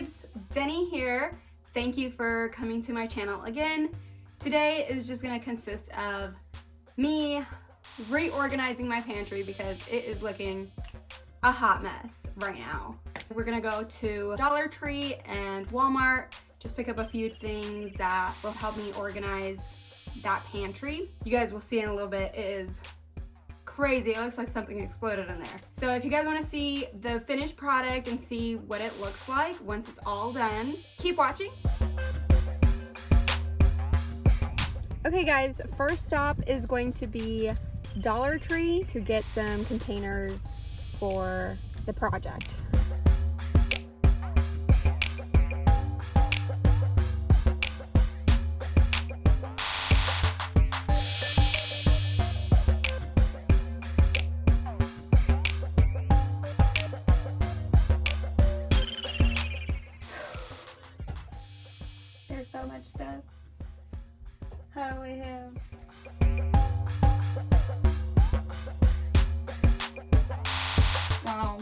peeps, Denny here. Thank you for coming to my channel again. Today is just gonna consist of me reorganizing my pantry because it is looking a hot mess right now. We're gonna go to Dollar Tree and Walmart, just pick up a few things that will help me organize that pantry. You guys will see in a little bit, it is crazy. It looks like something exploded in there. So if you guys want to see the finished product and see what it looks like once it's all done, keep watching. Okay guys, first stop is going to be Dollar Tree to get some containers for the project. There's so much stuff. Holy hell. Wow,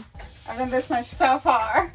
I've done this much so far.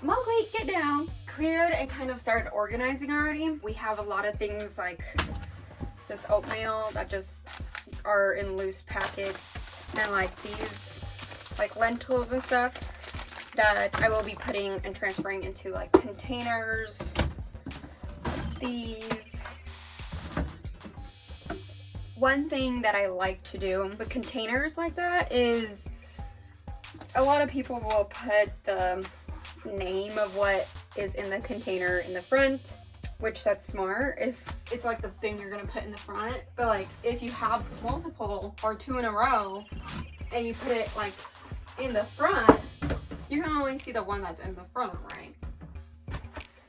Mowgli, get down. Cleared and kind of started organizing already. We have a lot of things like this oatmeal that just are in loose packets, and like these like lentils and stuff that I will be putting and transferring into like containers. These. One thing that I like to do with containers like that is a lot of people will put the name of what is in the container in the front, which that's smart if it's like the thing you're gonna put in the front. But like if you have multiple or two in a row and you put it like in the front, you can only see the one that's in the front, right?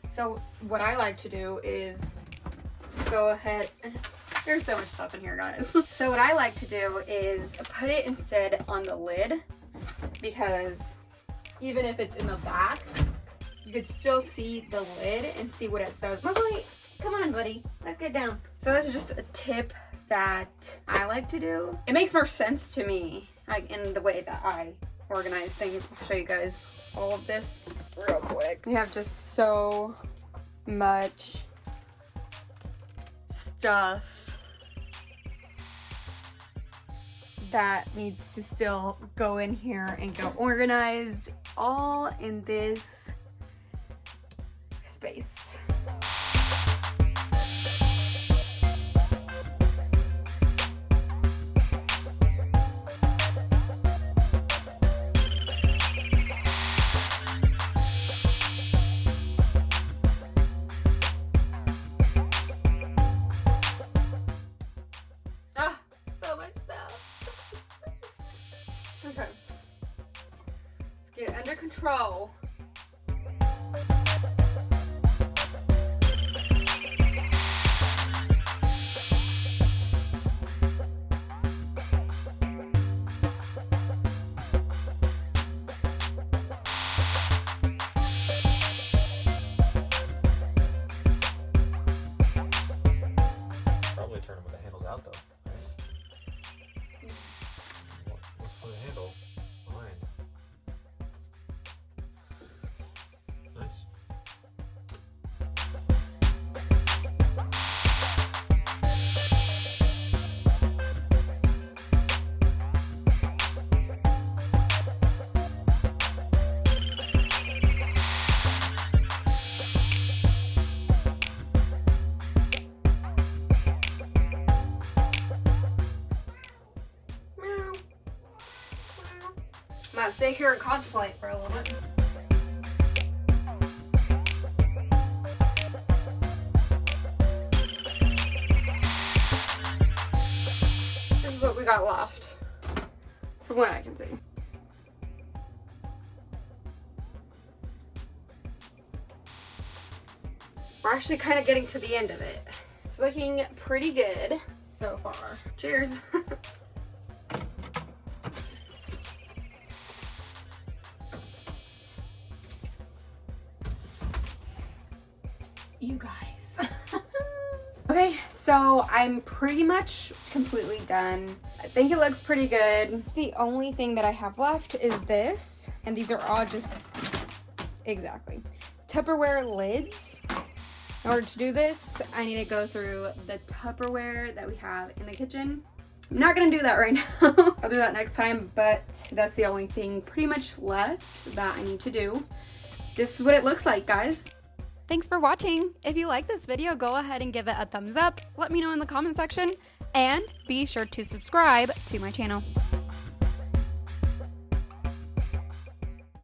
So what I like to do is go ahead and there's so much stuff in here, guys. So what I like to do is put it instead on the lid, because even if it's in the back, you could still see the lid and see what it says. Mowgli, come on, buddy, let's get down. So that's just a tip that I like to do. It makes more sense to me, like in the way that I organize things. I'll show you guys all of this real quick. We have just so much stuff that needs to still go in here and go organized, all in this space. So much stuff. Okay. Let's get it under control. Probably turn them with the handles out though. What's for the handle? It's behind. I'm gonna stay here and contemplate for a little bit. This is what we got left, from what I can see. We're actually kind of getting to the end of it. It's looking pretty good so far. Cheers. You guys. Okay, so I'm pretty much completely done. I think it looks pretty good. The only thing that I have left is this, and these are all just exactly Tupperware lids. In order to do this, I need to go through the Tupperware that we have in the kitchen. I'm not gonna do that right now. I'll do that next time, but that's the only thing pretty much left that I need to do. This is what it looks like, guys. Thanks for watching. If you like this video, go ahead and give it a thumbs up. Let me know in the comment section, and be sure to subscribe to my channel.